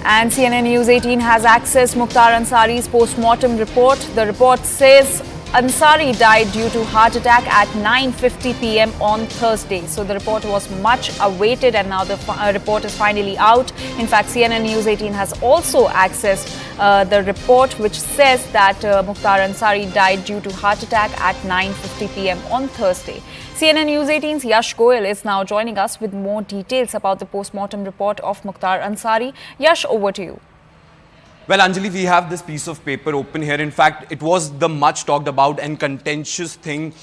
And CNN News 18 has accessed Mukhtar Ansari's post-mortem report. The report says Ansari died due to heart attack at 9:50 p.m. on Thursday. So the report was much awaited and now the report is finally out. In fact, CNN News 18 has also accessed the report which says that Mukhtar Ansari died due to heart attack at 9:50 p.m. on Thursday. CNN News 18's Yash Goyal is now joining us with more details about the post-mortem report of Mukhtar Ansari. Yash, over to you. Well, Anjali, we have this piece of paper open here. In fact, it was the much talked about and contentious thing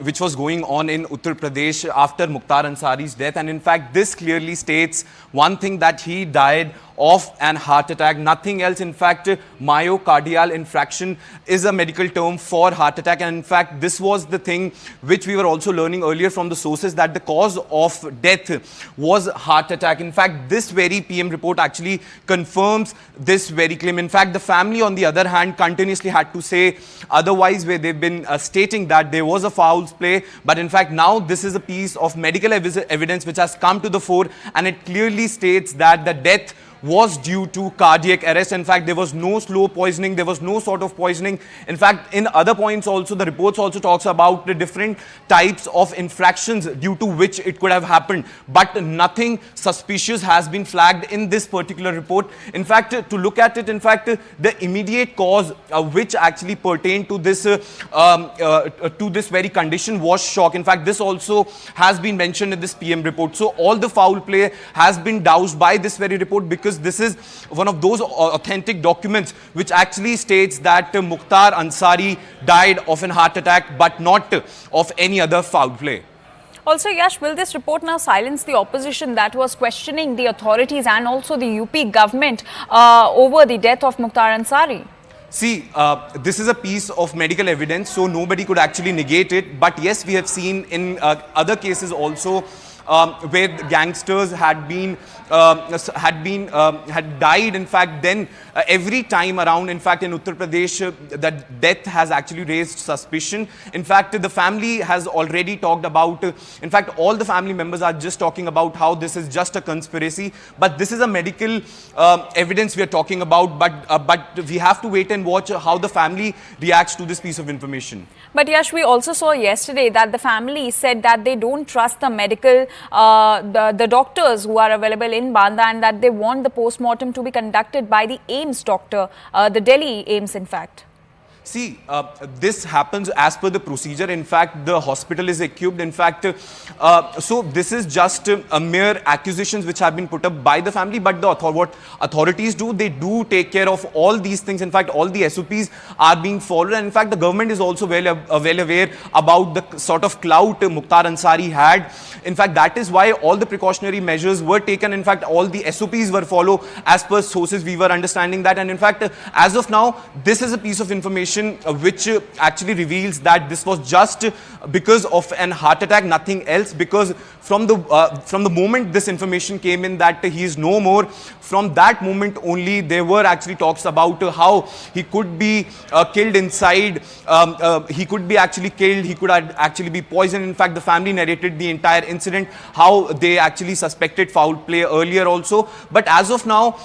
which was going on in Uttar Pradesh after Mukhtar Ansari's death. And in fact, this clearly states one thing, that he died of an heart attack, nothing else. In fact, myocardial infarction is a medical term for heart attack. And in fact, this was the thing which we were also learning earlier from the sources, that the cause of death was heart attack. In fact, this very PM report actually confirms this very claim. In fact, the family, on the other hand, continuously had to say otherwise, where they've been stating that there was a foul play. But in fact, now this is a piece of medical evidence which has come to the fore, and it clearly states that the death was due to cardiac arrest. In fact, there was no slow poisoning, there was no sort of poisoning. In fact, in other points also, the reports also talks about the different types of infractions due to which it could have happened, but nothing suspicious has been flagged in this particular report. In fact, to look at it, in fact, the immediate cause which actually pertained to this very condition was shock. In fact, this also has been mentioned in this PM report. So all the foul play has been doused by this very report, because this is one of those authentic documents which actually states that Mukhtar Ansari died of an heart attack, but not of any other foul play. Also, Yash, will this report now silence the opposition that was questioning the authorities and also the UP government over the death of Mukhtar Ansari? See, this is a piece of medical evidence, so nobody could actually negate it. But yes, we have seen in other cases also where gangsters had died. In fact, then every time around, in fact, in Uttar Pradesh, that death has actually raised suspicion. In fact, the family has already talked about, in fact, all the family members are just talking about how this is just a conspiracy. But this is a medical evidence we are talking about. But we have to wait and watch how the family reacts to this piece of information. But Yash, we also saw yesterday that the family said that they don't trust the medical, the doctors who are available in Banda, and that they want the post-mortem to be conducted by the AIMS doctor, the Delhi AIMS in fact. See, this happens as per the procedure. In fact, the hospital is equipped. In fact, so this is just a mere accusations which have been put up by the family. But what authorities do, they do take care of all these things. In fact, all the SOPs are being followed. And in fact, the government is also well aware about the sort of clout Mukhtar Ansari had. In fact, that is why all the precautionary measures were taken. In fact, all the SOPs were followed as per sources. We were understanding that. And in fact, as of now, this is a piece of information which actually reveals that this was just because of an heart attack, nothing else. Because from the moment this information came in that he is no more, from that moment only there were actually talks about how he could be killed inside. He could be actually killed. He could actually be poisoned. In fact, the family narrated the entire incident, how they actually suspected foul play earlier also. But as of now,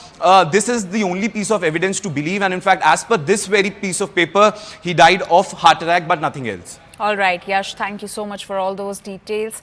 this is the only piece of evidence to believe. And in fact, as per this very piece of paper, he died of heart attack, but nothing else. All right, Yash, thank you so much for all those details.